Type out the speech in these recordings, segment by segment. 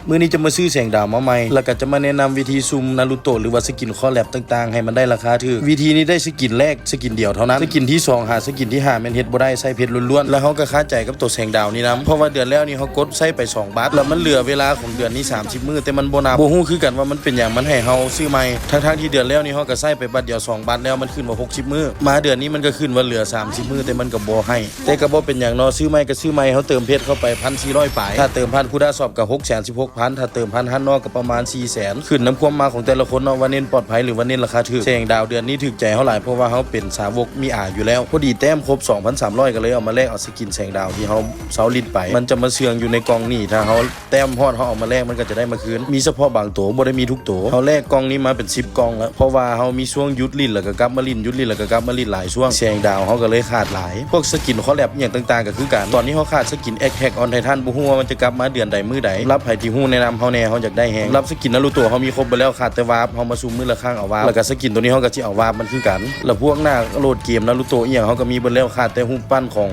มื้อนี้จะมาซื้อแสงดาวมาใหม่แล้วก็จะมาแนะนำวิธีซุ่มนารูโตะหรือว่าสกินคอลแลบต่างๆให้มันได้ราคาถูกวิธีนี้ได้สกินแรกสกินเดียวเท่านั้นสกินที่2หาสกินที่5แม่นเฮ็ดบ่ได้ใส่เพชรล้วนๆแล้วเฮาก็คาใจกับตัวแสงดาวนี่นำเพราะว่าเดือนแล้วนี่เฮากดใส่ไป2บาทแล้วมันเหลือเวลาของเดือนนี้30มื้อแต่มันบ่นับบ่ฮู้คือกันว่ามันเป็นหยังมันให้เฮาซื้อใหม่ทั้งๆที่เดือนแล้วนี่เฮาก็ใส่ไปบัดเดียว2บาทแล้วมันขึ้นว่า60มื้อมาเดือนนี้มันก็ขึ้นว่าเหลือ30มื้อแต่มันก็บ่ให้แต่ก็บ่เป็นหยังเนาะซื้อใหม่ก็ซื้อใหม่เฮาเติมเพชรเข้าไป 1,400 ปลายถ้าเติมพันผู้ได้สอบก็616,000ถ้าเติมพันหันนอกก็ประมาณ 400,000 ขึ้นน้ำความมาของแต่ละคนเนาะว่าเน้นปลอดภัยหรือว่าเน้นราคาถูกแสงดาวเดือนนี้ถูกใจเฮาหลายเพราะว่าเฮาเป็นสาวกมีอาอยู่แล้วพอดีแต้มครบ 2,300 ก็เลยเอามาแลกเอาสกินแสงดาวที่เฮาเซาลิดไปมันจะมาเชืองอยู่ในกล่องนี่ถ้าเฮาแต้มฮอดเฮาเอามาแลกมันก็จะได้มาคืนมีเฉพาะบางตัวบ่ได้มีทุกตัวเฮาแลกกล่องนี้มาเป็น10กล่องแล้วเพราะว่าเฮามีช่วงหยุดลิ้นแล้วก็กลับมาลิ้นหยุดลิ้นแล้วก็กลับมาลิ้นหลายช่วงแสงดาวเฮาก็เลยขาดหลายพวกสกินคอลแลบอย่างต่างๆก็คือกันตอนนี้เฮาขาดสกิน Attack on Titan บ่ฮู้ว่ามันจะกลับมาเดือนใดมื้อใดรับให้ที่ฮู้แนะนำเฮาแน่เฮาอยากได้แฮงรับสกินนารูโตะเฮามีครบไปแล้วขาดแต่วาร์ปเฮามาซุ่มมื้อละครั้งเอาวาร์ปแล้วก็สกินตัวนี้เฮาก็สิเอาวาร์ปมันคือกันแล้วพวกหน้าโหลดเกมนารูโตะอีหยังเฮาก็มีเบิดแล้วขาดแต่ฮูปปั้นของ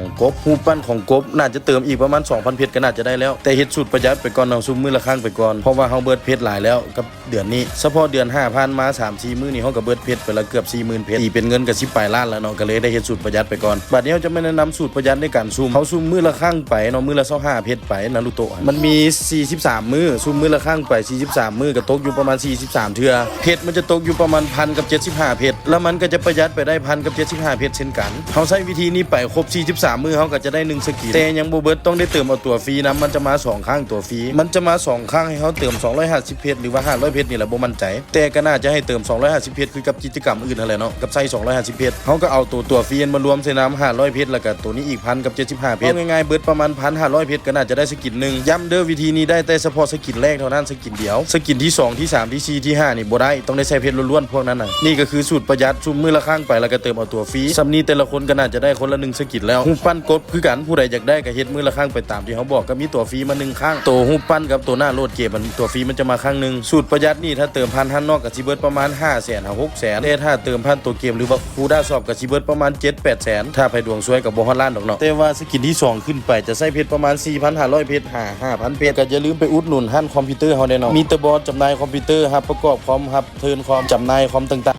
กบน่าจะเติมอีกประมาณ 2,000 เพชรก็น่าจะได้แล้วแต่เฮ็ดสูตรประหยัดไปก่อนเอาซุ่มมื้อละครั้งไปก่อนเพราะว่าเฮาเบิดเพชรหลายแล้วกับเดือนนี้เฉพาะเดือน5ผ่านมา 3-4 มื้อนี้เฮาก็เบิดเพชรไปแล้วเกือบ 40,000 เพชรตีเป็นเงินก็10ปลายล้านแล้วเนาะก็เลยได้เฮ็ดสูตรประหยัดไปก่อนบัดนี้เฮาจะมาแนะนำสูตรประหยัดในการซุ่มเฮาซุ่มมื้อละครั้งไปเนาะมื้อละ25เพชรไปนารูโตะมันมี43มื้อซุ่มมื้อละครั้งไป43มื้อก็ตกอยู่ประมาณ43เทื่อเพชรมันจะตกอยู่ประมาณ1,000กับ75เพชรแล้วมันก็จะประหยัดไปได้1,000กับ75เพชรเช่นกันเฮาใช้วิธีนี้ไปครบ43มื้อเฮาก็จะได้1สกินแต่ยังบ่เบิดต้องได้เติมเอาตัวฟรีนะมันจะมา2ครั้งตัวฟรีมันจะมา2ครั้งให้เฮาเติม250เพชรหรือว่า500เพชรนี่แหละบ่มั่นใจแต่ก็น่าจะให้เติม250เพชรคือกับกิจกรรมอื่นนั่นแหละเนาะกับใส่250เพชรเฮาก็เอาตัวฟรีมารวมใส่น้ำ500เพชรแล้วก็ตัวนี้อีก1,000กับ75เพชรง่ายๆเบิดประมาณ 1,500 เพชรก็น่าจะได้สกินนึงย้ำเด้อวิธีนี้ได้แต่เฉพาะสกินแรกเท่านั้นสกินเดียวสกินที่2ที่3ที่4ที่5นี่บ่ได้ต้องได้ใช้เพชรล้วนๆพวกนั้นน่ะนี่ก็คือสูตรประหยัดซุ่มมื้อละครั้งไปแล้วก็เติมเอาตัวฟรีสำนี้แต่ละคนก็น่าจะได้คนละ1สกินแล้วฮูปปั้นกดคือกันผู้ใดอยากได้ก็เฮ็ดมื้อละครั้งไปตามที่เขาบอกก็มีตัวฟรีมา1ครั้งตัวฮูปปั้นกับตัวหน้าโหลดเกมมันตัวฟรีมันจะมาครั้งนึงสูตรประหยัดนี่ถ้าเติมพันหันนอกก็สิเบิดประมาณ 500,000 600,000แต่ถ้าเติมพันตัวเกมหรือว่าคูด้าสอบก็สิเบิดประมาณ 7-800,000ถ้าไผดวงซวยก็บ่ฮอดล้านดอกเนาะแต่ว่าสกินที่2ขึ้นไปจะใช้เพชรประมาณ 4,500 เพชร5,000 เพชรก็อย่าลืมไปอุดหนุนร้านคอมพิวเตอร์เฮาแน่เนาะมีแต่บอสจำหน่ายคอมพิวเตอร์ครับประกอบคอมครับเทิร์นคอมจำหน่ายคอมต่างๆ